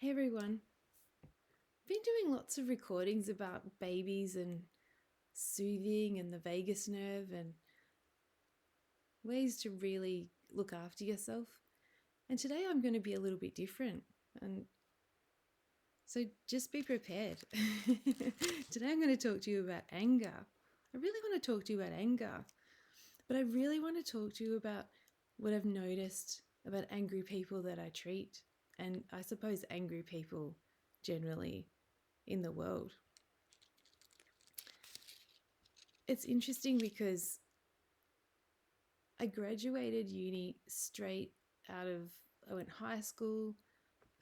Hey everyone, been doing lots of recordings about babies and soothing and the vagus nerve and ways to really look after yourself. And today I'm going to be a little bit different. And so just be prepared. Today I'm going to talk to you about anger. I really want to talk to you about anger, but I really want to talk to you about what I've noticed about angry people that I treat. And I suppose angry people generally in the world. It's interesting because I graduated uni straight out of, I went high school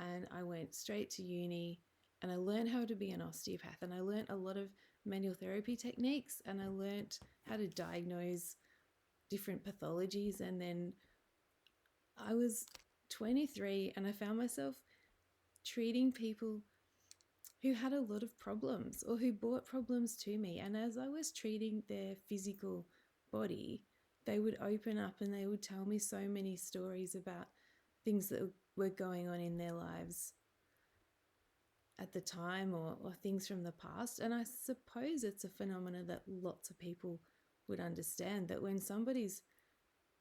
and I went straight to uni and I learned how to be an osteopath and I learned a lot of manual therapy techniques and I learned how to diagnose different pathologies. And then I was 23 and I found myself treating people who had a lot of problems or who brought problems to me. And as I was treating their physical body, they would open up and they would tell me so many stories about things that were going on in their lives at the time or things from the past. And I suppose it's a phenomenon that lots of people would understand, that when somebody's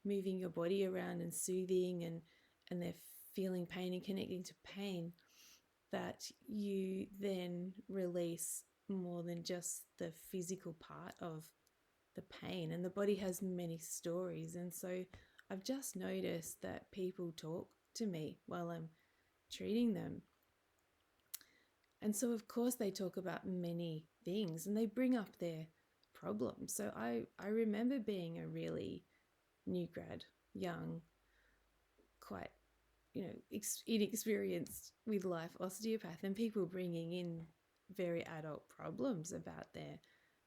moving your body around and soothing and they're feeling pain and connecting to pain, that you then release more than just the physical part of the pain. And the body has many stories. And so I've just noticed that people talk to me while I'm treating them. And so, of course, they talk about many things and they bring up their problems. So I remember being a really new grad, young, quite inexperienced with life osteopath, and people bringing in very adult problems about their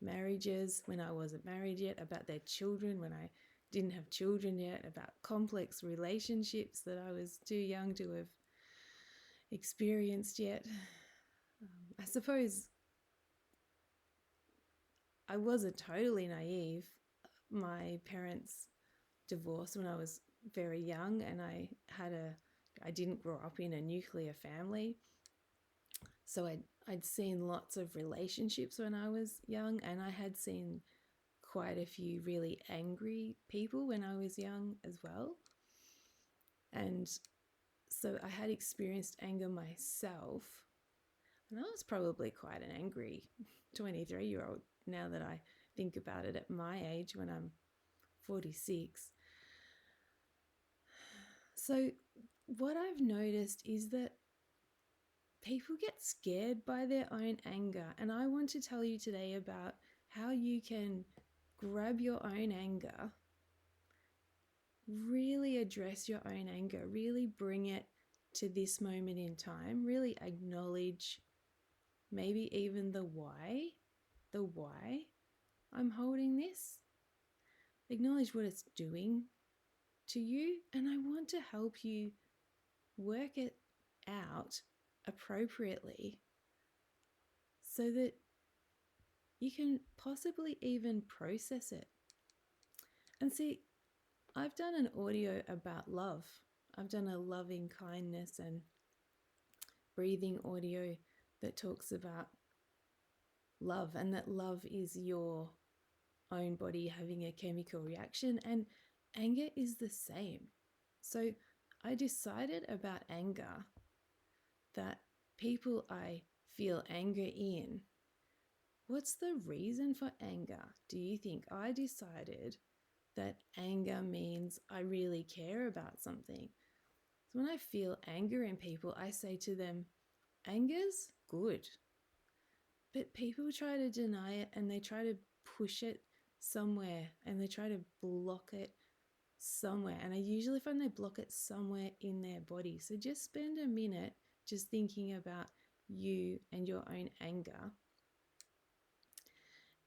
marriages when I wasn't married yet, about their children when I didn't have children yet, about complex relationships that I was too young to have experienced yet. I suppose I wasn't totally naive. My parents divorced when I was very young, and I didn't grow up in a nuclear family. So I'd seen lots of relationships when I was young, and I had seen quite a few really angry people when I was young as well. And so I had experienced anger myself, and I was probably quite an angry 23-year-old now that I think about it at my age when I'm 46. So what I've noticed is that people get scared by their own anger. And I want to tell you today about how you can grab your own anger, really address your own anger, really bring it to this moment in time, really acknowledge maybe even the why I'm holding this, acknowledge what it's doing to you. And I want to help you work it out appropriately so that you can possibly even process it. And see, I've done an audio about love. I've done a loving kindness and breathing audio that talks about love, and that love is your own body having a chemical reaction, and anger is the same. So I decided about anger that people I feel anger in, what's the reason for anger? Do you think? I decided that anger means I really care about something. So when I feel anger in people, I say to them, anger's good. But people try to deny it and they try to push it somewhere and they try to block it somewhere. And I usually find they block it somewhere in their body. So just spend a minute just thinking about you and your own anger.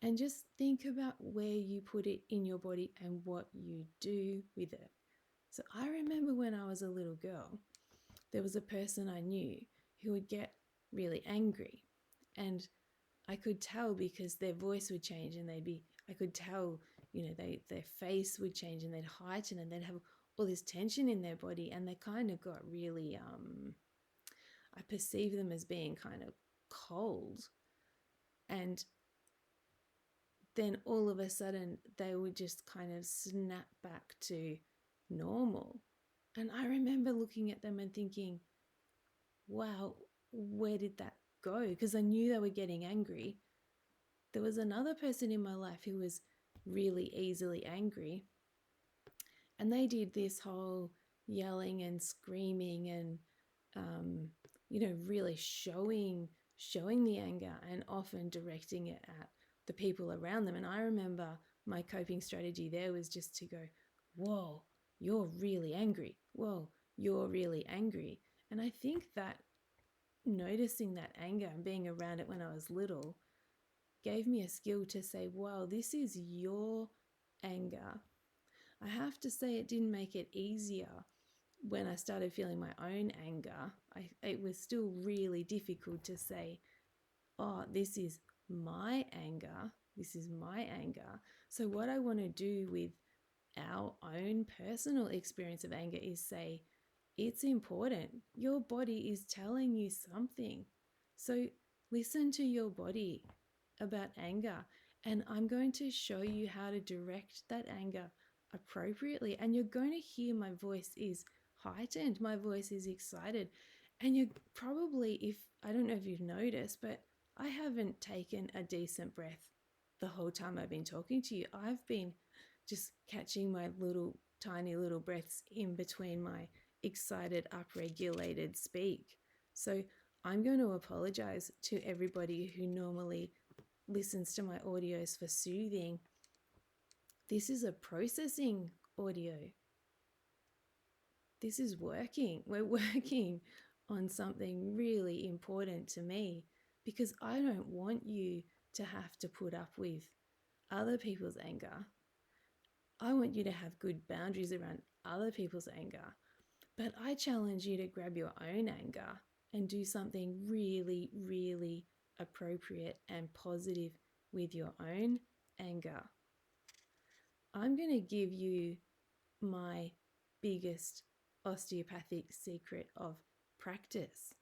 And just think about where you put it in your body and what you do with it. So I remember when I was a little girl, there was a person I knew who would get really angry. And I could tell because their voice would change and I could tell, their face would change and they'd heighten and they'd have all this tension in their body, and they kind of got really, I perceive them as being kind of cold. And then all of a sudden they would just kind of snap back to normal. And I remember looking at them and thinking, wow, where did that go? Because I knew they were getting angry. There was another person in my life who was really easily angry, and they did this whole yelling and screaming and really showing the anger and often directing it at the people around them. And I remember my coping strategy there was just to go, whoa, you're really angry. Whoa, you're really angry. And I think that noticing that anger and being around it when I was little gave me a skill to say, wow, this is your anger. I have to say it didn't make it easier when I started feeling my own anger. It was still really difficult to say, oh, this is my anger. This is my anger. So what I want to do with our own personal experience of anger is say, it's important. Your body is telling you something. So listen to your body about anger. And I'm going to show you how to direct that anger appropriately. And you're going to hear my voice is heightened, my voice is excited. And you're probably, if I don't know if you've noticed, but I haven't taken a decent breath the whole time I've been talking to you. I've been just catching my little tiny little breaths in between my excited, upregulated speak. So I'm going to apologize to everybody who normally listens to my audios for soothing. This is a processing audio. This is working. We're working on something really important to me because I don't want you to have to put up with other people's anger. I want you to have good boundaries around other people's anger. But I challenge you to grab your own anger and do something really, really appropriate and positive with your own anger. I'm going to give you my biggest osteopathic secret of practice,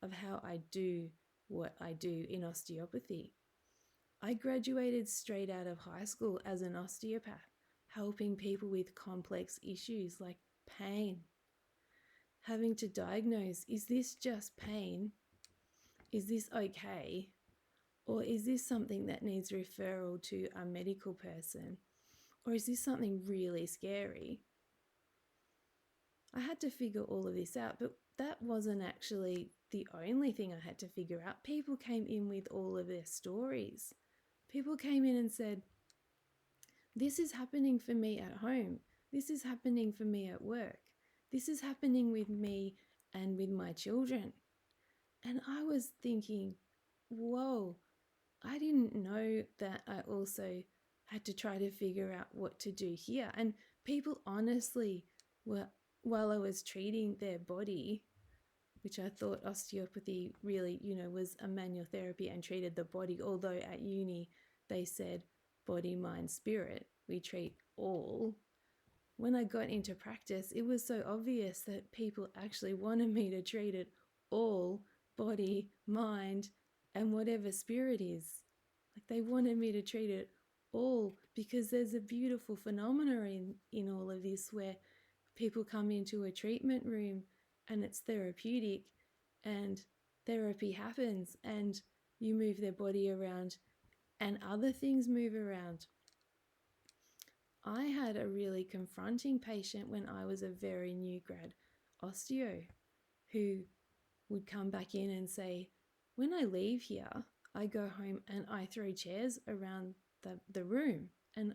of how I do what I do in osteopathy. I graduated straight out of high school as an osteopath, helping people with complex issues like pain, having to diagnose, is this just pain? Is this okay? Or is this something that needs referral to a medical person? Or is this something really scary? I had to figure all of this out, but that wasn't actually the only thing I had to figure out. People came in with all of their stories. People came in and said, this is happening for me at home. This is happening for me at work. This is happening with me and with my children. And I was thinking, whoa, I didn't know that I also had to try to figure out what to do here. And people honestly were, while I was treating their body, which I thought osteopathy really, was a manual therapy and treated the body, although at uni they said body, mind, spirit, we treat all. When I got into practice, it was so obvious that people actually wanted me to treat it all, body, mind, and whatever spirit is. Like they wanted me to treat it all because there's a beautiful phenomena in all of this where people come into a treatment room and it's therapeutic and therapy happens and you move their body around and other things move around. I had a really confronting patient when I was a very new grad osteo who would come back in and say, when I leave here, I go home and I throw chairs around the room. And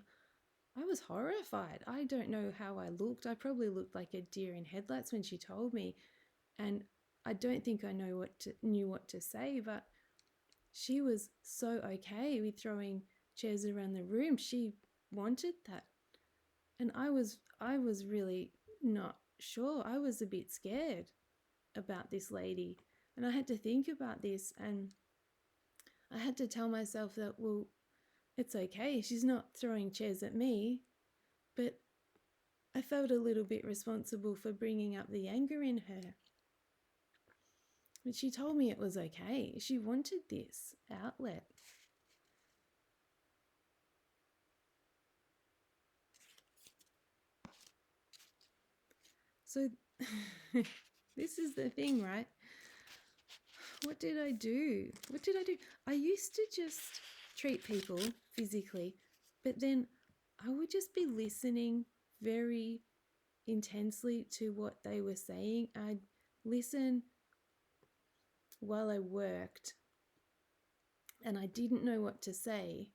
I was horrified. I don't know how I looked. I probably looked like a deer in headlights when she told me. And I don't think I knew what to say, but she was so okay with throwing chairs around the room. She wanted that. And I was really not sure. I was a bit scared about this lady. And I had to think about this and I had to tell myself that, well, it's okay. She's not throwing chairs at me. But I felt a little bit responsible for bringing up the anger in her. But she told me it was okay. She wanted this outlet. So this is the thing, right? What did I do? What did I do? I used to just treat people physically, but then I would just be listening very intensely to what they were saying. I'd listen while I worked and I didn't know what to say.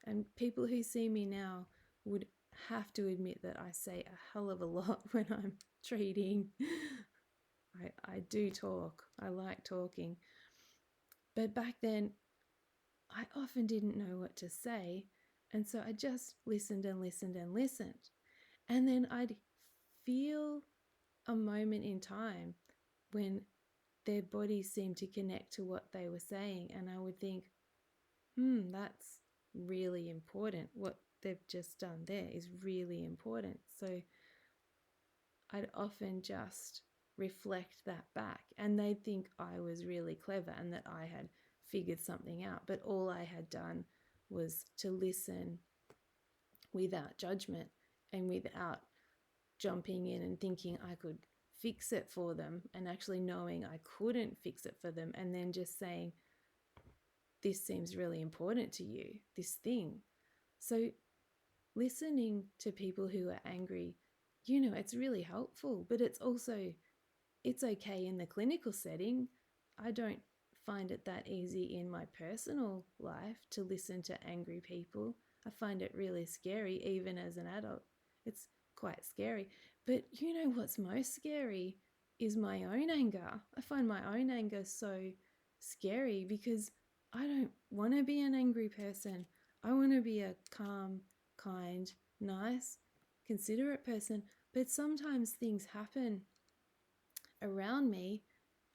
And people who see me now would have to admit that I say a hell of a lot when I'm treating. I do talk. I like talking. But back then, I often didn't know what to say. And so I just listened and listened and listened. And then I'd feel a moment in time when their bodies seemed to connect to what they were saying. And I would think, that's really important. What they've just done there is really important. So I'd often just reflect that back, and they'd think I was really clever and that I had figured something out. But all I had done was to listen without judgment and without jumping in and thinking I could fix it for them, and actually knowing I couldn't fix it for them, and then just saying, this seems really important to you, this thing. So listening to people who are angry, it's really helpful, but it's okay in the clinical setting. I don't find it that easy in my personal life to listen to angry people. I find it really scary, even as an adult. It's quite scary. But what's most scary is my own anger. I find my own anger so scary because I don't want to be an angry person. I want to be a calm, kind, nice, considerate person. But sometimes things happen around me,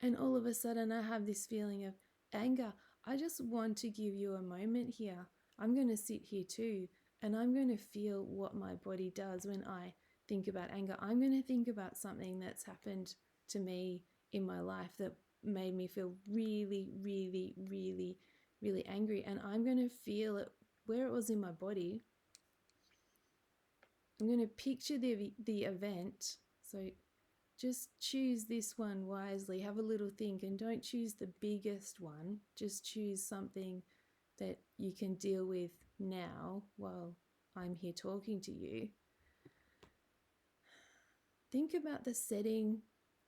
and all of a sudden I have this feeling of anger. I just want to give you a moment here. I'm going to sit here too, and I'm going to feel what my body does when I think about anger. I'm going to think about something that's happened to me in my life that made me feel really, really, really, really angry, and I'm going to feel it where it was in my body. I'm going to picture the event. So just choose this one wisely. Have a little think, and don't choose the biggest one. Just choose something that you can deal with now while I'm here talking to you. Think about the setting.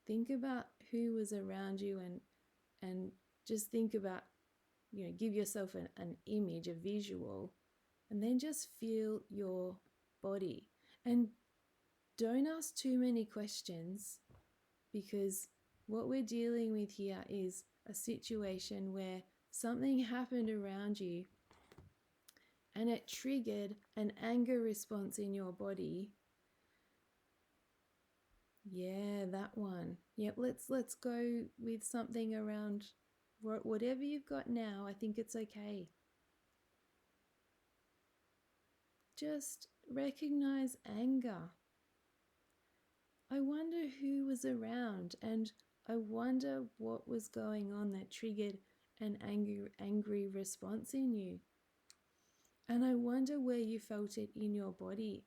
Think about who was around you, and just think about, give yourself an image, a visual, and then just feel your body. And don't ask too many questions, because what we're dealing with here is a situation where something happened around you and it triggered an anger response in your body. Yeah, that one. Yep, let's go with something around whatever you've got now. I think it's okay. Just recognize anger. I wonder who was around, and I wonder what was going on that triggered an angry response in you. And I wonder where you felt it in your body.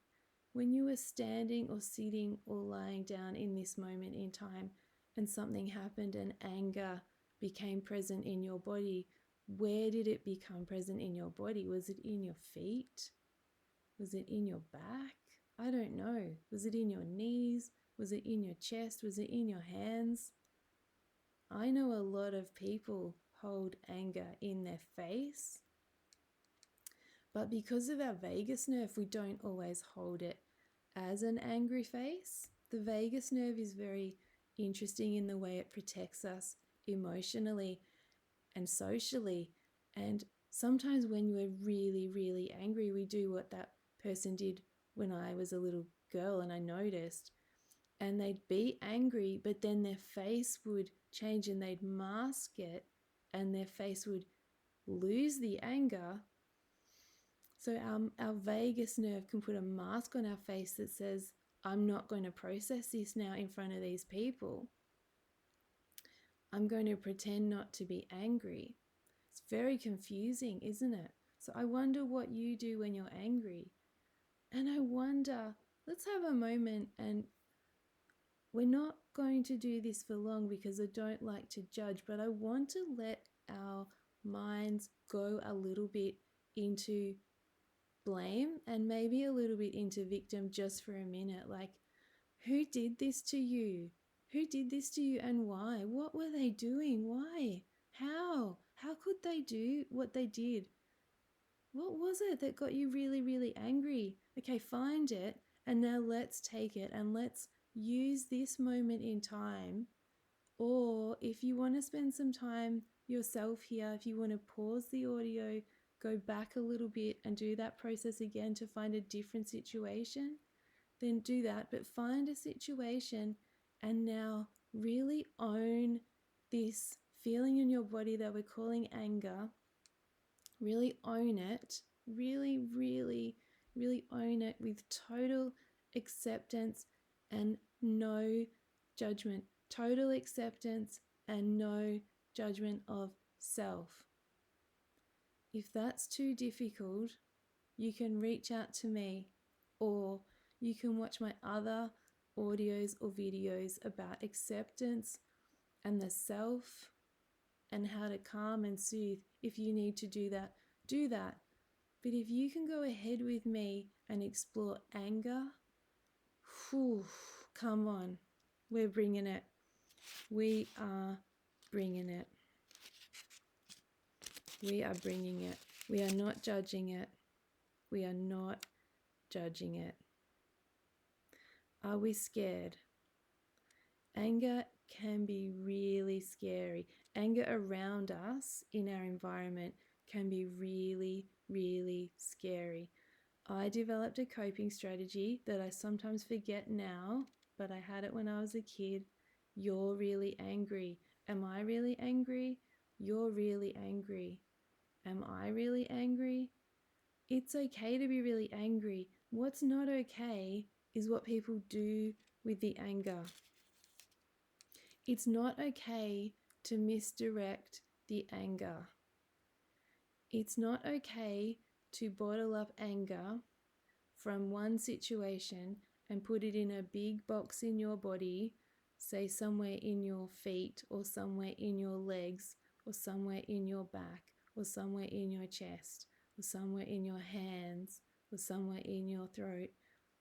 When you were standing or sitting or lying down in this moment in time and something happened and anger became present in your body, where did it become present in your body? Was it in your feet? Was it in your back? I don't know. Was it in your knees? Was it in your chest? Was it in your hands? I know a lot of people hold anger in their face, but because of our vagus nerve, we don't always hold it as an angry face. The vagus nerve is very interesting in the way it protects us emotionally and socially. And sometimes when we're really, really angry, we do what that person did when I was a little girl and I noticed. And they'd be angry, but then their face would change and they'd mask it, and their face would lose the anger. So our vagus nerve can put a mask on our face that says, I'm not going to process this now in front of these people. I'm going to pretend not to be angry. It's very confusing, isn't it? So I wonder what you do when you're angry. And I wonder, let's have a moment, and we're not going to do this for long because I don't like to judge, but I want to let our minds go a little bit into blame and maybe a little bit into victim just for a minute. Like, who did this to you? Who did this to you and why? What were they doing? Why? How? How could they do what they did? What was it that got you really, really angry? Okay, find it, and now let's take it and let's use this moment in time. Or if you want to spend some time yourself here, if you want to pause the audio, go back a little bit and do that process again to find a different situation, then do that. But find a situation and now really own this feeling in your body that we're calling anger. Really own it. Really, really, really own it with total acceptance and no judgment. Total acceptance and no judgment of self. If that's too difficult, you can reach out to me, or you can watch my other audios or videos about acceptance and the self and how to calm and soothe. If you need to do that, do that. But if you can go ahead with me and explore anger, whew, come on, we're bringing it. We are bringing it. We are bringing it. We are not judging it. We are not judging it. Are we scared? Anger can be really scary. Anger around us in our environment can be really, really scary. I developed a coping strategy that I sometimes forget now, but I had it when I was a kid. You're really angry. Am I really angry? You're really angry. Am I really angry? It's okay to be really angry. What's not okay is what people do with the anger. It's not okay to misdirect the anger. It's not okay to bottle up anger from one situation and put it in a big box in your body, say somewhere in your feet or somewhere in your legs or somewhere in your back or somewhere in your chest or somewhere in your hands or somewhere in your throat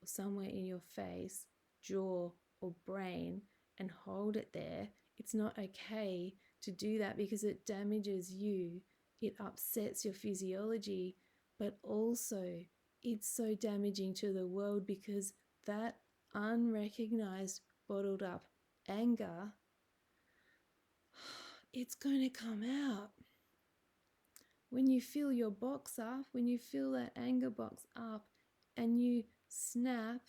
or somewhere in your face, jaw or brain, and hold it there. It's not okay to do that because it damages you. It upsets your physiology, but also it's so damaging to the world because that unrecognized, bottled up anger, it's going to come out. When you fill your box up, when you fill that anger box up and you snap,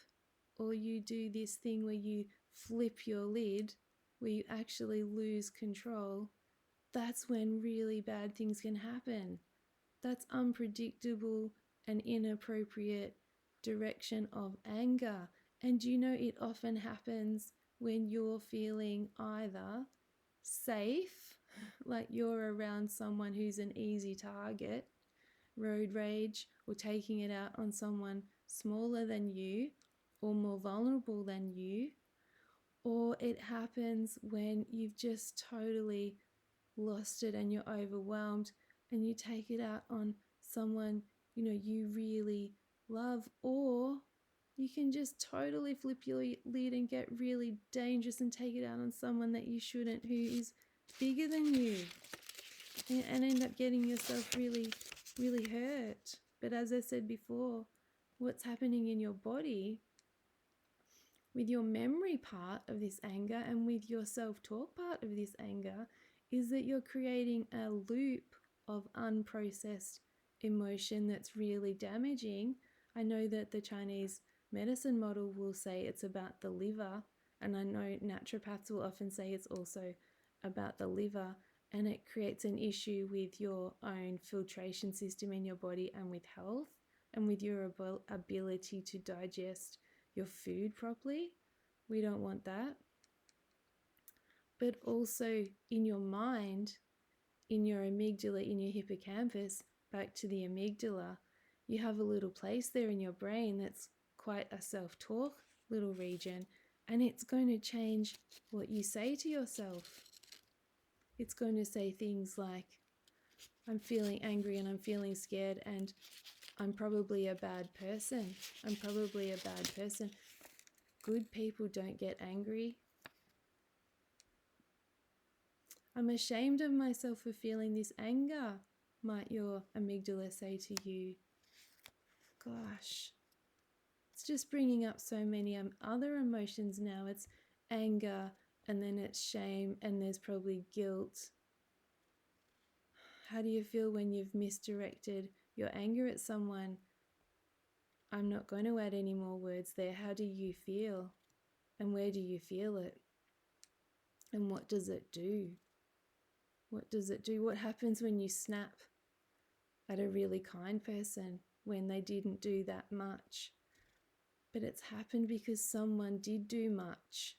or you do this thing where you flip your lid, where you actually lose control, that's when really bad things can happen. That's unpredictable and inappropriate direction of anger. And you know, it often happens when you're feeling either safe, like you're around someone who's an easy target, road rage, or taking it out on someone smaller than you or more vulnerable than you, or it happens when you've just totally lost it and you're overwhelmed and you take it out on someone you really love. Or you can just totally flip your lid and get really dangerous and take it out on someone that you shouldn't, who is bigger than you, and end up getting yourself really, really hurt. But as I said before, what's happening in your body with your memory part of this anger and with your self-talk part of this anger is that you're creating a loop of unprocessed emotion that's really damaging. I know that the Chinese medicine model will say it's about the liver, and I know naturopaths will often say it's also about the liver, and it creates an issue with your own filtration system in your body and with health and with your ability to digest your food properly. We don't want that. but also in your mind, in your amygdala, in your hippocampus, back to the amygdala, you have a little place there in your brain that's quite a self-talk little region, and it's going to change what you say to yourself. It's going to say things like, I'm feeling angry and I'm feeling scared and I'm probably a bad person. I'm probably a bad person. Good people don't get angry. I'm ashamed of myself for feeling this anger, might your amygdala say to you. Gosh, it's just bringing up so many other emotions now. It's anger, and then it's shame, and there's probably guilt. How do you feel when you've misdirected your anger at someone? I'm not going to add any more words there. How do you feel? And where do you feel it? And what does it do? What does it do? What happens when you snap at a really kind person when they didn't do that much? But it's happened because someone did do much.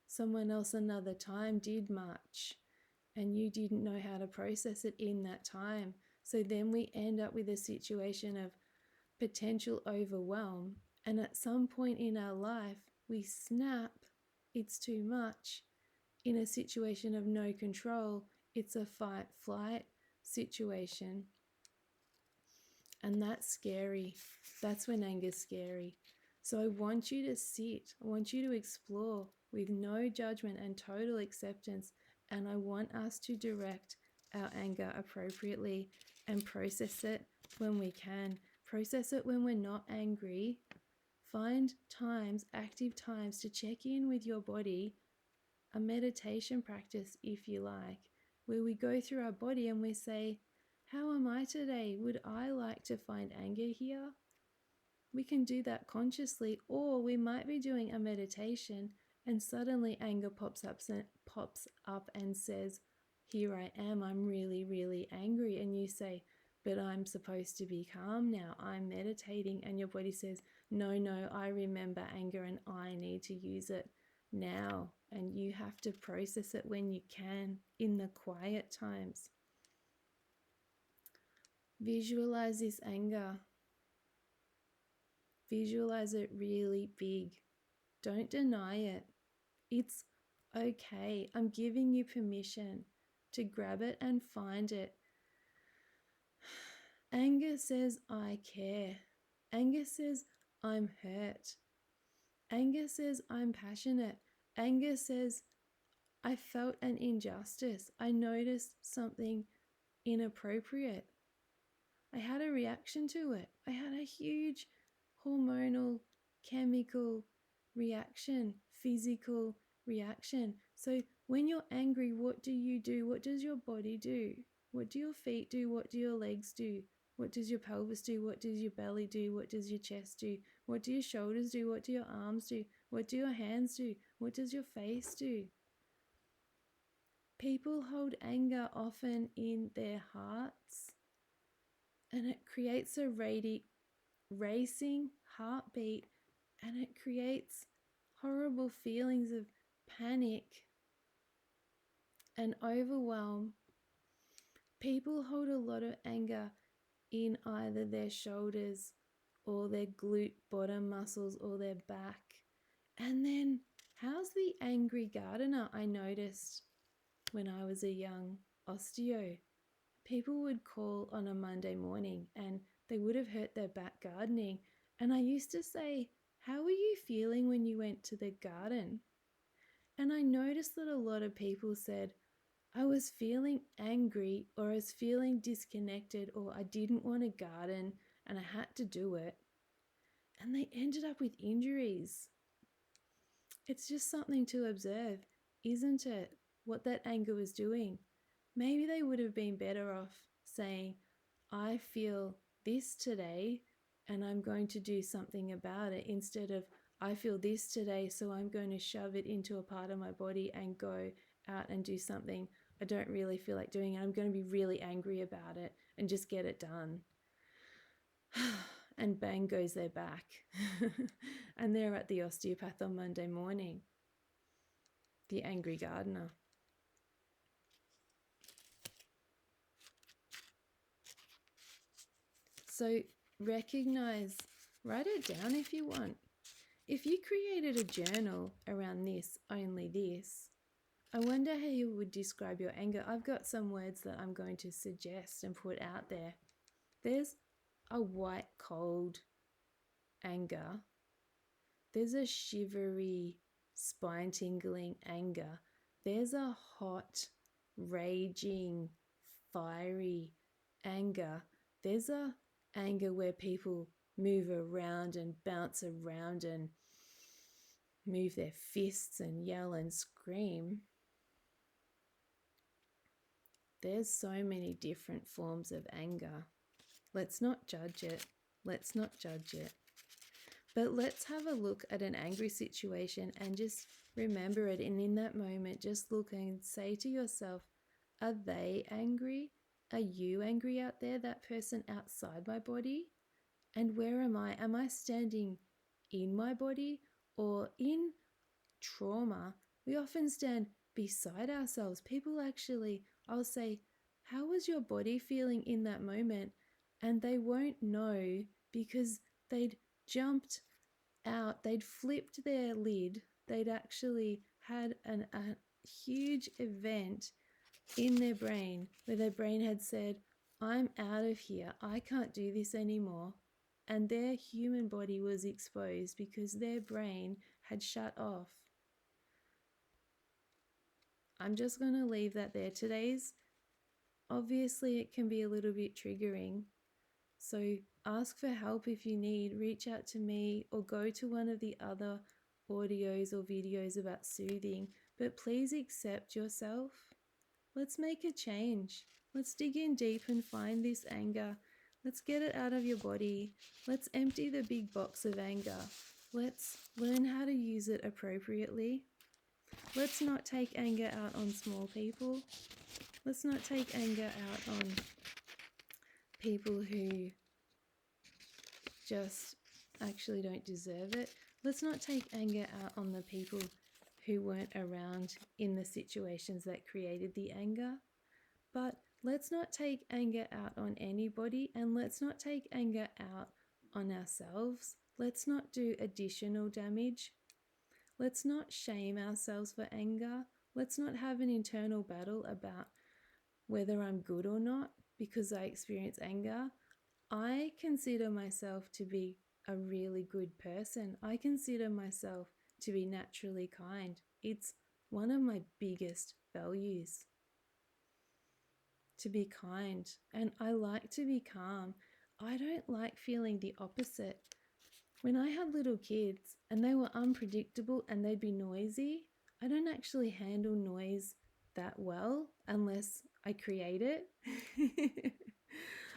Someone else another time did much. And you didn't know how to process it in that time. So then we end up with a situation of potential overwhelm. And at some point in our life, we snap, it's too much. In a situation of no control, it's a fight-flight situation. And that's scary. That's when anger's scary. So I want you to sit. I want you to explore with no judgment and total acceptance. And I want us to direct our anger appropriately and process it when we can. Process it when we're not angry. Find times, active times to check in with your body. A meditation practice, if you like, where we go through our body and we say, how am I today? Would I like to find anger here? We can do that consciously, or we might be doing a meditation and suddenly anger pops up and says, here I am, I'm really, really angry. And you say, but I'm supposed to be calm now. I'm meditating. And your body says, no, I remember anger and I need to use it now. And you have to process it when you can in the quiet times. Visualize this anger. Visualize it really big. Don't deny it. It's okay. I'm giving you permission to grab it and find it. Anger says, I care. Anger says, I'm hurt. Anger says, I'm passionate. Anger says, I felt an injustice. I noticed something inappropriate. I had a reaction to it. I had a huge hormonal, chemical reaction, physical reaction. So when you're angry, what do you do? What does your body do? What do your feet do? What do your legs do? What does your pelvis do? What does your belly do? What does your chest do? What do your shoulders do? What do your arms do? What do your hands do? What does your face do? People hold anger often in their hearts, and it creates a racing heartbeat, and it creates horrible feelings of panic and overwhelm. People hold a lot of anger in either their shoulders or their glute bottom muscles or their back. And then, how's the angry gardener I noticed when I was a young osteo? People would call on a Monday morning and they would have hurt their back gardening. And I used to say, how were you feeling when you went to the garden? And I noticed that a lot of people said, I was feeling angry, or I was feeling disconnected, or I didn't want to garden and I had to do it. And they ended up with injuries. It's just something to observe, isn't it? What that anger was doing. Maybe they would have been better off saying, I feel this today and I'm going to do something about it, instead of, I feel this today, so I'm going to shove it into a part of my body and go out and do something I don't really feel like doing, and I'm going to be really angry about it and just get it done. And bang goes their back. And they're at the osteopath on Monday morning. The angry gardener. So recognize, write it down if you want. If you created a journal around this, only this, I wonder how you would describe your anger. I've got some words that I'm going to suggest and put out there. There's a white, cold anger. There's a shivery, spine-tingling anger. There's a hot, raging, fiery anger. There's a anger where people move around and bounce around and move their fists and yell and scream. There's so many different forms of anger. Let's not judge it. Let's not judge it. But let's have a look at an angry situation and just remember it. And in that moment, just look and say to yourself, are they angry? Are you angry out there, that person outside my body? And where am I? Am I standing in my body? Or in trauma, we often stand beside ourselves. People actually, I'll say, how was your body feeling in that moment? And they won't know because they'd jumped out, they'd flipped their lid, they'd actually had a huge event in their brain where their brain had said, I'm out of here, I can't do this anymore. And their human body was exposed because their brain had shut off. I'm just going to leave that there. Today's, obviously, it can be a little bit triggering. So ask for help if you need. Reach out to me or go to one of the other audios or videos about soothing. But please accept yourself. Let's make a change. Let's dig in deep and find this anger. Let's get it out of your body. Let's empty the big box of anger. Let's learn how to use it appropriately. Let's not take anger out on small people. Let's not take anger out on people who just actually don't deserve it. Let's not take anger out on the people who weren't around in the situations that created the anger. But let's not take anger out on anybody, and let's not take anger out on ourselves. Let's not do additional damage. Let's not shame ourselves for anger. Let's not have an internal battle about whether I'm good or not because I experience anger. I consider myself to be a really good person. I consider myself to be naturally kind. It's one of my biggest values, to be kind. And I like to be calm. I don't like feeling the opposite. When I had little kids and they were unpredictable and they'd be noisy, I don't actually handle noise that well unless I create it.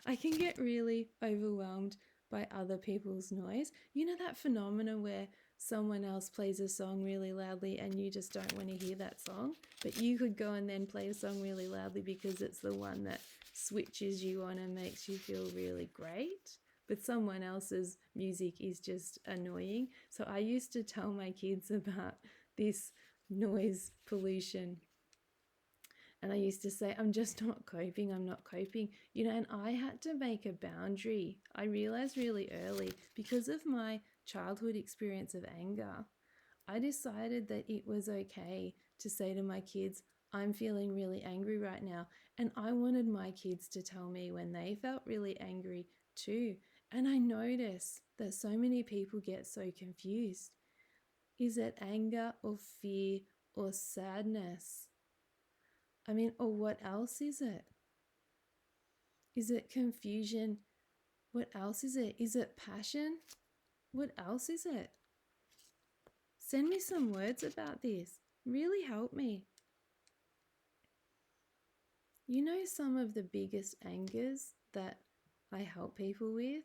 I can get really overwhelmed by other people's noise. You know that phenomenon where someone else plays a song really loudly and you just don't want to hear that song, but you could go and then play a song really loudly because it's the one that switches you on and makes you feel really great? But someone else's music is just annoying. So I used to tell my kids about this noise pollution. And I used to say, I'm just not coping, I'm not coping. You know, and I had to make a boundary. I realized really early, because of my childhood experience of anger, I decided that it was okay to say to my kids, I'm feeling really angry right now. And I wanted my kids to tell me when they felt really angry too. And I notice that so many people get so confused. Is it anger or fear or sadness? I mean, or what else is it? Is it confusion? What else is it? Is it passion? What else is it? Send me some words about this. Really help me. You know, some of the biggest angers that I help people with,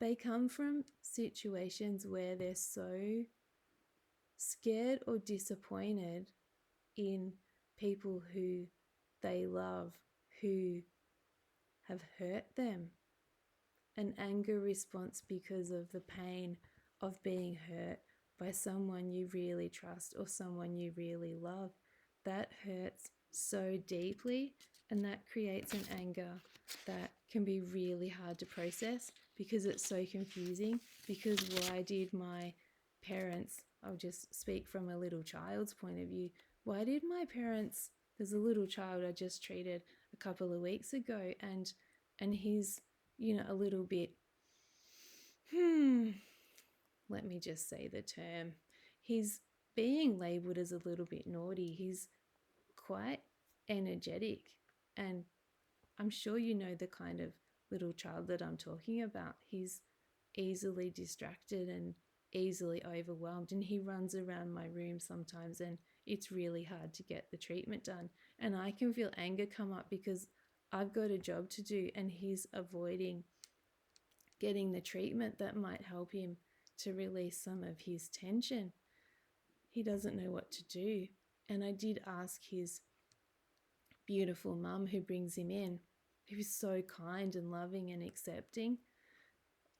they come from situations where they're so scared or disappointed in people who they love, who have hurt them. An anger response because of the pain of being hurt by someone you really trust or someone you really love. That hurts so deeply, and that creates an anger that can be really hard to process because it's so confusing. Because why did my parents, I'll just speak from a little child's point of view, why did my parents, there's a little child I just treated a couple of weeks ago, and he's, a little bit, let me just say the term, he's being labeled as a little bit naughty. He's quite energetic, and I'm sure you know the kind of little child that I'm talking about. He's easily distracted and easily overwhelmed, and he runs around my room sometimes, and it's really hard to get the treatment done. And I can feel anger come up because I've got a job to do, and he's avoiding getting the treatment that might help him to release some of his tension. He doesn't know what to do. And I did ask his beautiful mum who brings him in, who's so kind and loving and accepting,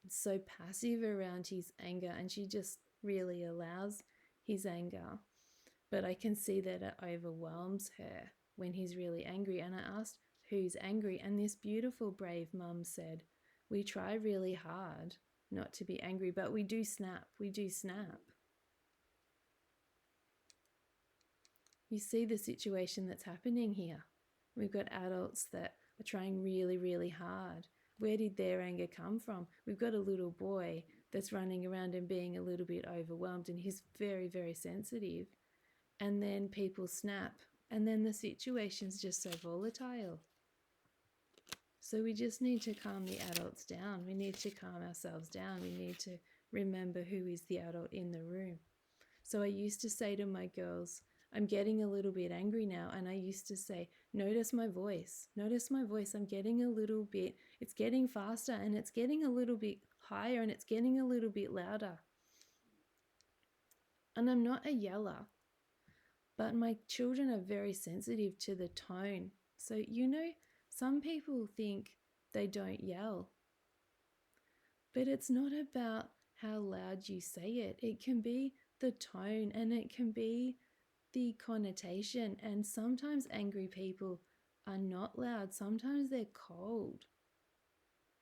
so passive around his anger, and she just really allows his anger. But I can see that it overwhelms her when he's really angry. And I asked, who's angry? And this beautiful, brave mum said, we try really hard not to be angry, but we do snap. We do snap. You see the situation that's happening here. We've got adults that are trying really, really hard. Where did their anger come from? We've got a little boy that's running around and being a little bit overwhelmed, and he's very, very sensitive. And then people snap, and then the situation's just so volatile. So we just need to calm the adults down. We need to calm ourselves down. We need to remember who is the adult in the room. So I used to say to my girls, I'm getting a little bit angry now. And I used to say, notice my voice. Notice my voice. I'm getting a little bit, it's getting faster, and it's getting a little bit higher, and it's getting a little bit louder. And I'm not a yeller, but my children are very sensitive to the tone. So, some people think they don't yell, but it's not about how loud you say it. It can be the tone, and it can be the connotation. And sometimes angry people are not loud. Sometimes they're cold.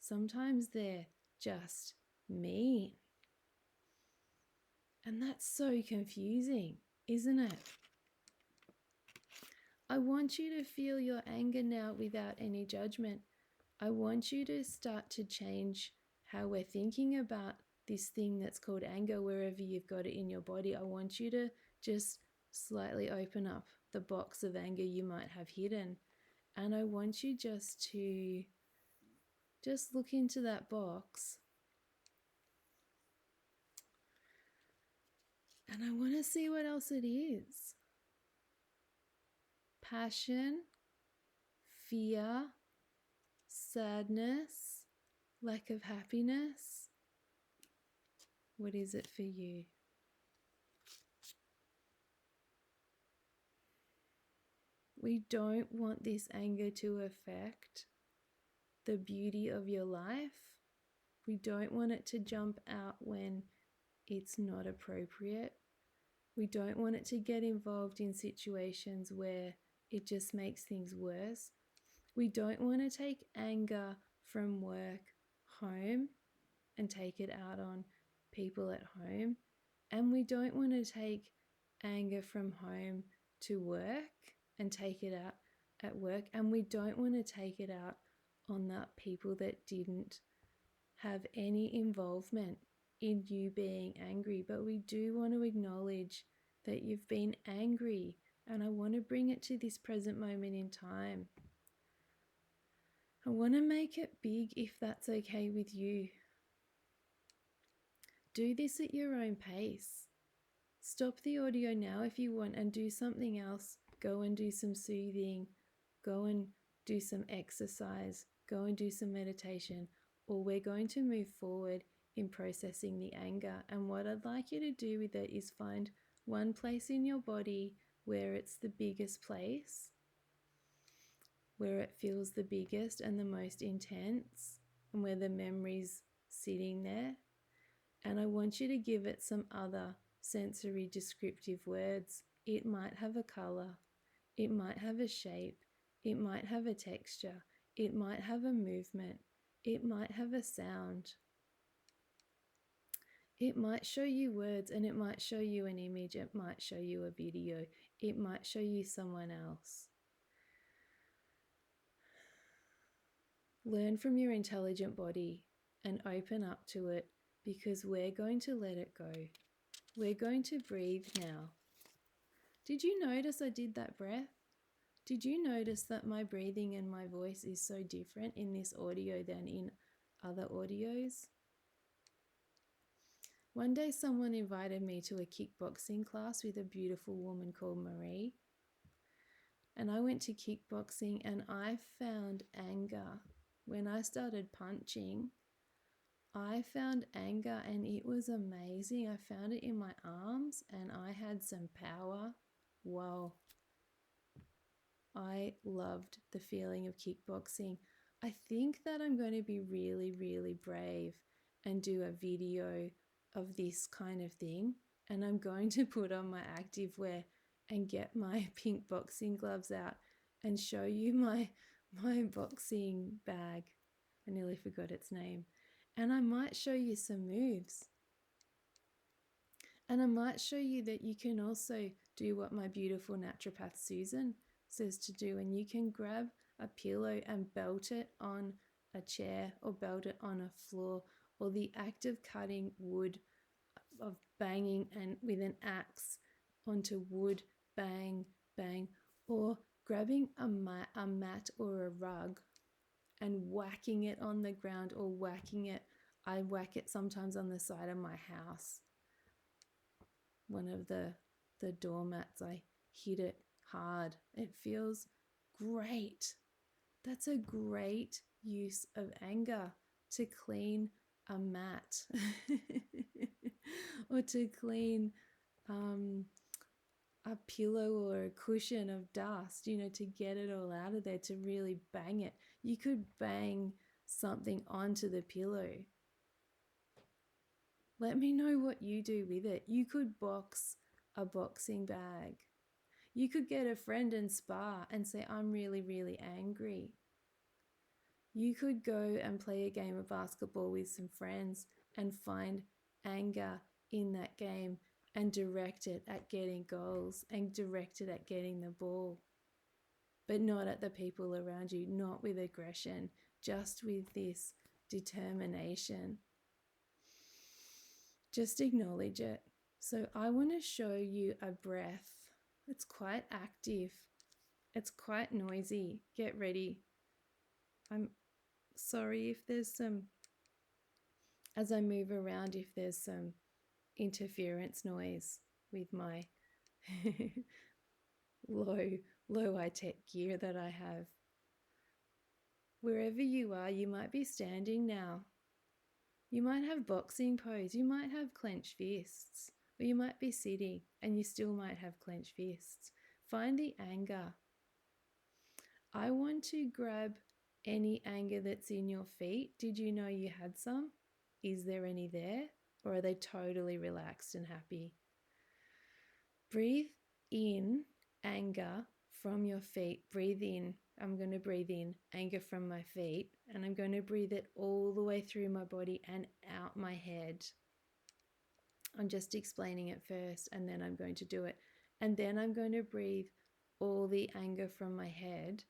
Sometimes they're just mean. And that's so confusing, isn't it? I want you to feel your anger now without any judgment. I want you to start to change how we're thinking about this thing that's called anger, wherever you've got it in your body. I want you to just slightly open up the box of anger you might have hidden. And I want you just to look into that box. And I want to see what else it is. Passion, fear, sadness, lack of happiness. What is it for you? We don't want this anger to affect the beauty of your life. We don't want it to jump out when it's not appropriate. We don't want it to get involved in situations where it just makes things worse. We don't want to take anger from work home and take it out on people at home. And we don't want to take anger from home to work and take it out at work. And we don't want to take it out on the people that didn't have any involvement in you being angry. But we do want to acknowledge that you've been angry, and I want to bring it to this present moment in time. I want to make it big if that's okay with you. Do this at your own pace. Stop the audio now if you want and do something else. Go and do some soothing. Go and do some exercise. Go and do some meditation. Or we're going to move forward in processing the anger. And what I'd like you to do with it is find one place in your body where it's the biggest place, where it feels the biggest and the most intense, and where the memory's sitting there. And I want you to give it some other sensory descriptive words. It might have a color, it might have a shape, it might have a texture, It might have a movement. It might have a sound. It might show you words, and it might show you an image. It might show you a video. It might show you someone else. Learn from your intelligent body and open up to it, because we're going to let it go. We're going to breathe now. Did you notice I did that breath? Did you notice that my breathing and my voice is so different in this audio than in other audios? One day someone invited me to a kickboxing class with a beautiful woman called Marie. And I went to kickboxing and I found anger. When I started punching, I found anger and it was amazing. I found it in my arms and I had some power. Wow. I loved the feeling of kickboxing. I think that I'm going to be really, really brave and do a video of this kind of thing. And I'm going to put on my activewear and get my pink boxing gloves out and show you my boxing bag. I nearly forgot its name. And I might show you some moves. And I might show you that you can also do what my beautiful naturopath Susan says to do, and you can grab a pillow and belt it on a chair or belt it on a floor, or the act of cutting wood, of banging and with an axe onto wood, bang, bang, or grabbing a mat or a rug and whacking it on the ground, or whacking it. I whack it sometimes on the side of my house. One of the doormats, I hit it hard. It feels great. That's a great use of anger, to clean a mat or to clean a pillow or a cushion of dust, to get it all out of there, to really bang it. You could bang something onto the pillow. Let me know what you do with it. You could box a boxing bag. You could get a friend and spar and say, I'm really, really angry. You could go and play a game of basketball with some friends and find anger in that game and direct it at getting goals and direct it at getting the ball. But not at the people around you, not with aggression, just with this determination. Just acknowledge it. So I want to show you a breath. It's quite active. It's quite noisy. Get ready. I'm sorry if there's some, as I move around, if there's some interference noise with my low high-tech gear that I have. Wherever you are, you might be standing now. You might have boxing pose, you might have clenched fists, or you might be sitting and you still might have clenched fists. Find the anger. I want to grab any anger that's in your feet. Did you know you had some? Is there any there? Or are they totally relaxed and happy? Breathe in anger from your feet. Breathe in. I'm going to breathe in anger from my feet, and I'm going to breathe it all the way through my body and out my head. I'm just explaining it first, and then I'm going to do it. And then I'm going to breathe all the anger from my head,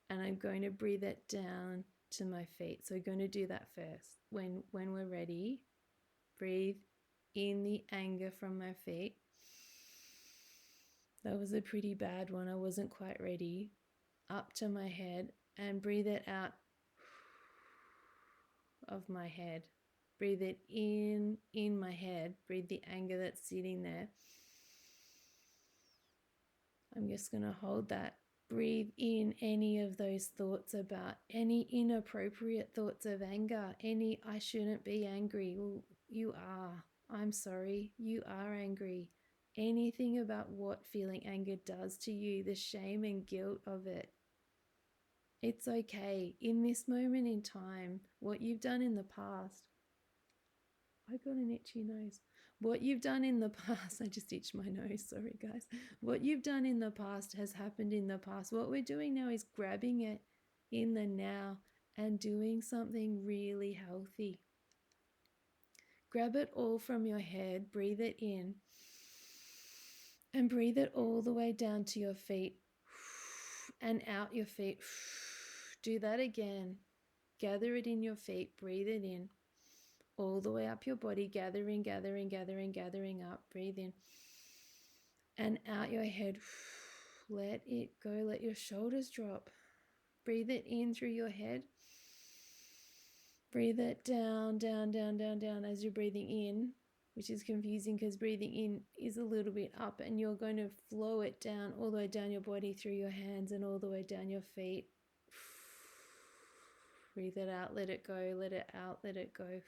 and I'm going to breathe it down to my feet. So I'm going to do that first. When we're ready, breathe in the anger from my feet. That was a pretty bad one. I wasn't quite ready. Up to my head, and breathe it out of my head. Breathe it in my head. Breathe the anger that's sitting there. I'm just going to hold that. Breathe in any of those thoughts about any inappropriate thoughts of anger. Any, I shouldn't be angry. Well, you are. I'm sorry. You are angry. Anything about what feeling anger does to you, the shame and guilt of it. It's okay. In this moment in time, what you've done in the past, I got an itchy nose. What you've done in the past, I just itched my nose, sorry guys. What you've done in the past has happened in the past. What we're doing now is grabbing it in the now and doing something really healthy. Grab it all from your head, breathe it in, and breathe it all the way down to your feet and out your feet. Do that again. Gather it in your feet, breathe it in, all the way up your body, gathering, gathering, gathering, gathering up, breathe in, and out your head. Let it go, let your shoulders drop. Breathe it in through your head. Breathe it down, down, down, down, down as you're breathing in, which is confusing because breathing in is a little bit up, and you're going to flow it down all the way down your body through your hands and all the way down your feet. Breathe it out, let it go, let it out, let it go.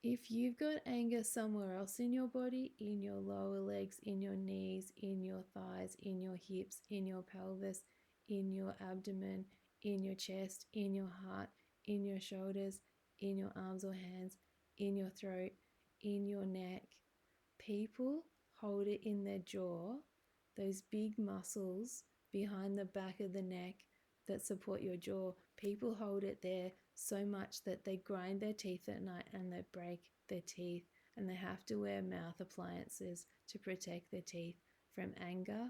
If you've got anger somewhere else in your body, in your lower legs, in your knees, in your thighs, in your hips, in your pelvis, in your abdomen, in your chest, in your heart, in your shoulders, in your arms or hands, in your throat, in your neck, people hold it in their jaw, those big muscles behind the back of the neck that support your jaw. People hold it there so much that they grind their teeth at night and they break their teeth, and they have to wear mouth appliances to protect their teeth from anger.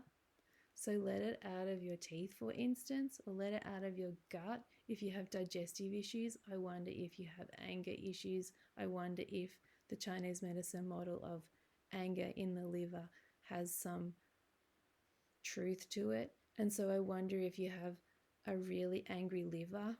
So let it out of your teeth, for instance, or let it out of your gut. If you have digestive issues, I wonder if you have anger issues. I wonder if the Chinese medicine model of anger in the liver has some truth to it. And so I wonder if you have a really angry liver.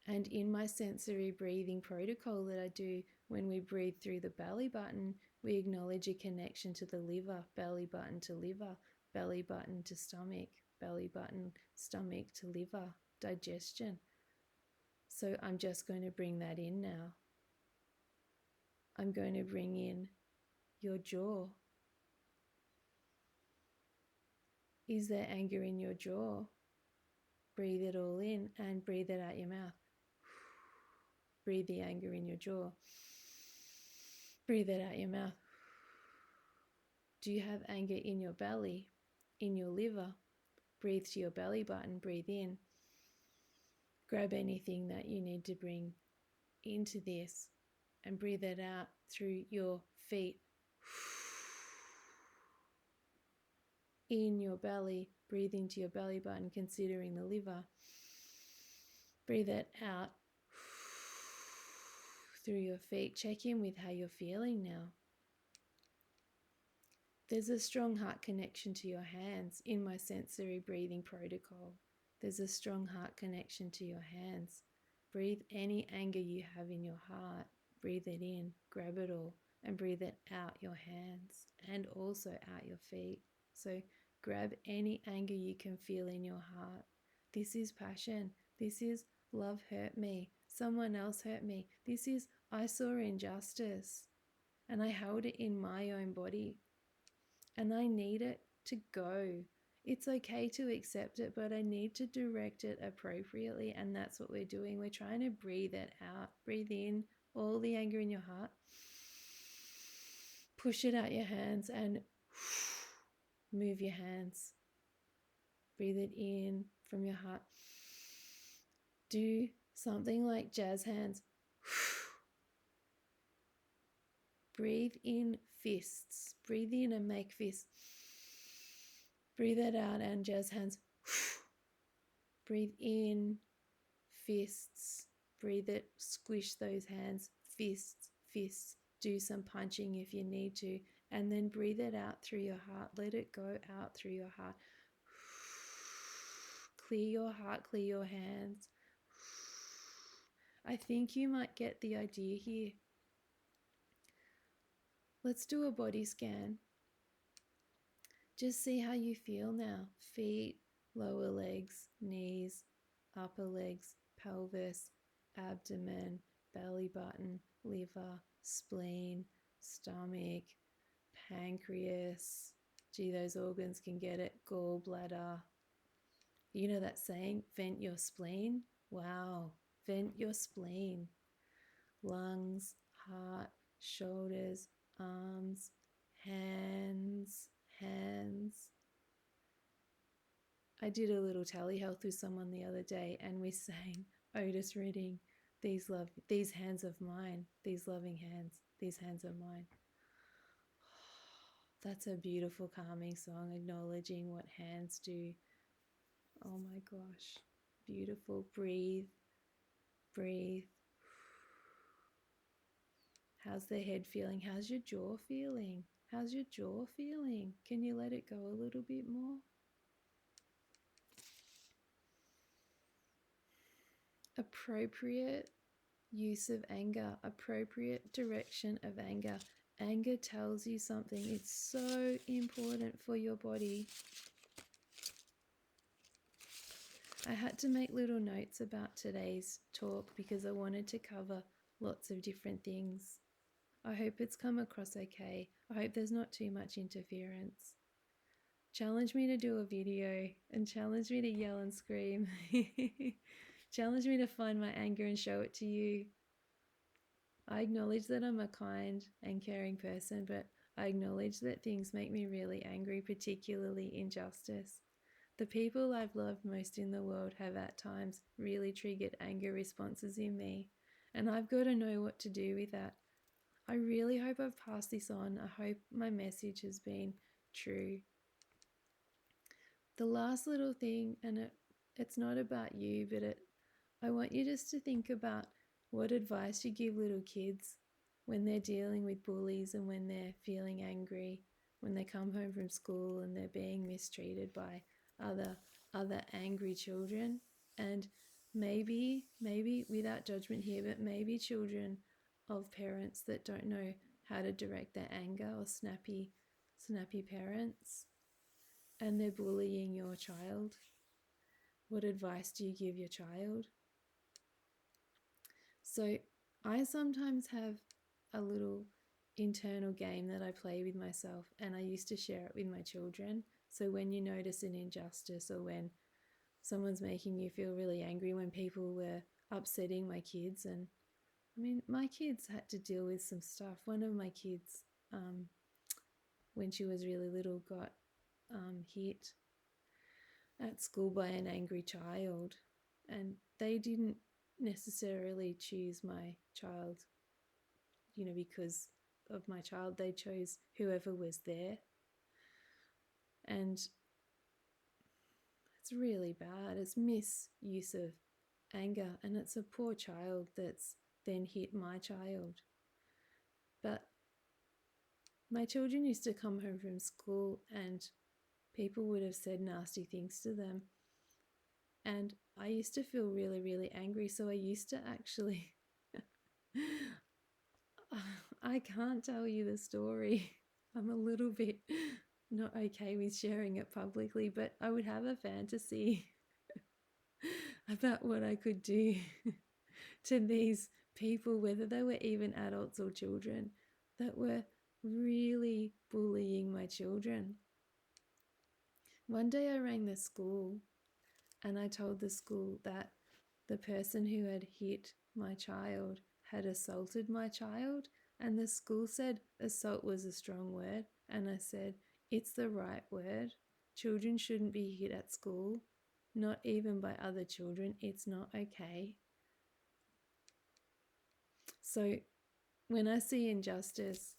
And in my sensory breathing protocol that I do, when we breathe through the belly button, we acknowledge a connection to the liver, belly button to liver, belly button to stomach, belly button, stomach to liver, digestion. So I'm just going to bring that in now. I'm going to bring in your jaw. Is there anger in your jaw? Breathe it all in and breathe it out your mouth. Breathe the anger in your jaw. Breathe it out your mouth. Do you have anger in your belly, in your liver? Breathe to your belly button, breathe in. Grab anything that you need to bring into this and breathe it out through your feet. In your belly, breathe into your belly button, considering the liver. Breathe it out through your feet. Check in with how you're feeling now. There's a strong heart connection to your hands in my sensory breathing protocol. There's a strong heart connection to your hands. Breathe any anger you have in your heart. Breathe it in, grab it all, and breathe it out your hands and also out your feet. So grab any anger you can feel in your heart. This is passion. This is love hurt me. Someone else hurt me. This is I saw injustice and I held it in my own body. And I need it to go. It's okay to accept it, but I need to direct it appropriately. And that's what we're doing. We're trying to breathe it out. Breathe in all the anger in your heart. Push it out your hands and move your hands. Breathe it in from your heart. Do something like jazz hands. Breathe in fists. Breathe in and make fists. Breathe it out and jazz hands. Breathe in, fists. Breathe it, squish those hands, fists, fists. Do some punching if you need to. And then breathe it out through your heart. Let it go out through your heart. Clear your heart, clear your hands. I think you might get the idea here. Let's do a body scan. Just see how you feel now. Feet, lower legs, knees, upper legs, pelvis, abdomen, belly button, liver, spleen, stomach, pancreas. Gee, those organs can get it. Gallbladder. You know that saying, vent your spleen? Wow, vent your spleen. Lungs, heart, shoulders, arms, hands, I did a little telehealth with someone the other day, and we sang Otis Redding, these hands of mine, these loving hands, these hands are mine. That's a beautiful calming song, acknowledging what hands do. Oh my gosh, beautiful. Breathe, breathe. How's the head feeling? How's your jaw feeling? How's your jaw feeling? Can you let it go a little bit more? Appropriate use of anger, appropriate direction of anger. Anger tells you something. It's so important for your body. I had to make little notes about today's talk because I wanted to cover lots of different things. I hope it's come across okay. I hope there's not too much interference. Challenge me to do a video and challenge me to yell and scream. Challenge me to find my anger and show it to you. I acknowledge that I'm a kind and caring person, but I acknowledge that things make me really angry, particularly injustice. The people I've loved most in the world have at times really triggered anger responses in me, and I've got to know what to do with that. I really hope I've passed this on. I hope my message has been true. The last little thing, and it's not about you, but I want you just to think about what advice you give little kids when they're dealing with bullies and when they're feeling angry, when they come home from school and they're being mistreated by other angry children. And maybe without judgment here, but maybe children of parents that don't know how to direct their anger, or snappy parents, and they're bullying your child. What advice do you give your child? So I sometimes have a little internal game that I play with myself, and I used to share it with my children. So when you notice an injustice, or when someone's making you feel really angry, when people were upsetting my kids, and I mean, my kids had to deal with some stuff. One of my kids, when she was really little, got hit at school by an angry child, and they didn't necessarily choose my child, because of my child. They chose whoever was there, and it's really bad. It's misuse of anger, and it's a poor child that's then hit my child. But my children used to come home from school and people would have said nasty things to them, and I used to feel really, really angry. So I used to actually I can't tell you the story. I'm a little bit not okay with sharing it publicly, but I would have a fantasy about what I could do to these people, whether they were even adults or children, that were really bullying my children. One day I rang the school and I told the school that the person who had hit my child had assaulted my child, and the school said assault was a strong word, and I said it's the right word. Children shouldn't be hit at school, not even by other children. It's not okay. So when I see injustice,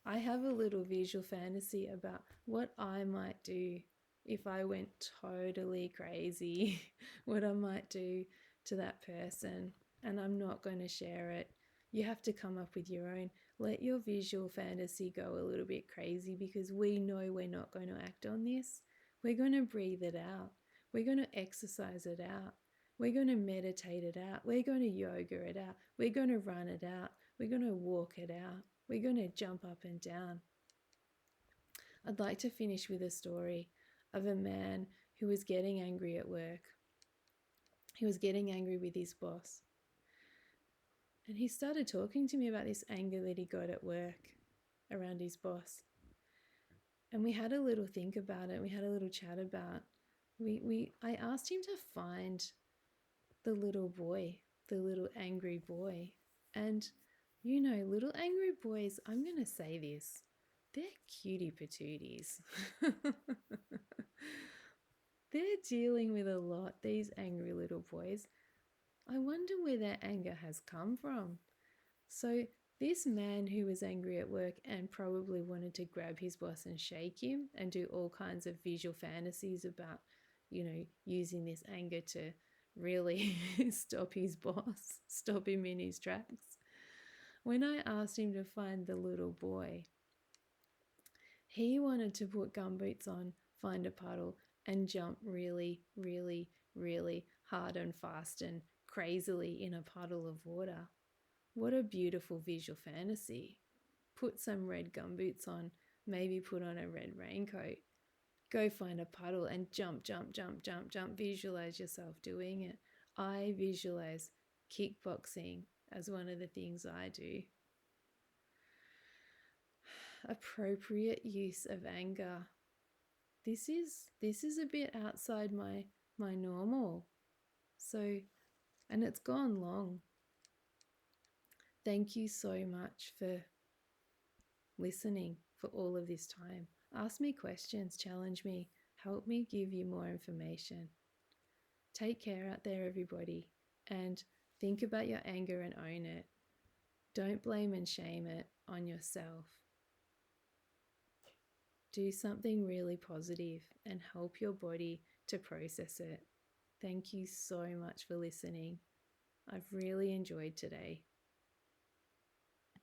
I have a little visual fantasy about what I might do if I went totally crazy, what I might do to that person, and I'm not going to share it. You have to come up with your own. Let your visual fantasy go a little bit crazy, because we know we're not going to act on this. We're going to breathe it out. We're going to exercise it out. We're going to meditate it out. We're going to yoga it out. We're going to run it out. We're going to walk it out. We're going to jump up and down. I'd like to finish with a story of a man who was getting angry at work. He was getting angry with his boss. And he started talking to me about this anger that he got at work around his boss. And we had a little think about it. We had a little chat about I asked him to find the little boy, the little angry boy. And little angry boys, I'm going to say this, they're cutie patooties. They're dealing with a lot, these angry little boys. I wonder where their anger has come from. So, this man who was angry at work and probably wanted to grab his boss and shake him and do all kinds of visual fantasies about, using this anger to really stop his boss, stop him in his tracks. When I asked him to find the little boy, he wanted to put gumboots on, find a puddle, and jump really, really, really hard and fast and crazily in a puddle of water. What a beautiful visual fantasy. Put some red gumboots on, maybe put on a red raincoat. Go find a puddle and jump, jump, jump, jump, jump. Visualize yourself doing it. I visualize kickboxing as one of the things I do. Appropriate use of anger. This is a bit outside my normal. So, and it's gone long. Thank you so much for listening for all of this time. Ask me questions, challenge me, help me give you more information. Take care out there, everybody, and think about your anger and own it. Don't blame and shame it on yourself. Do something really positive and help your body to process it. Thank you so much for listening. I've really enjoyed today.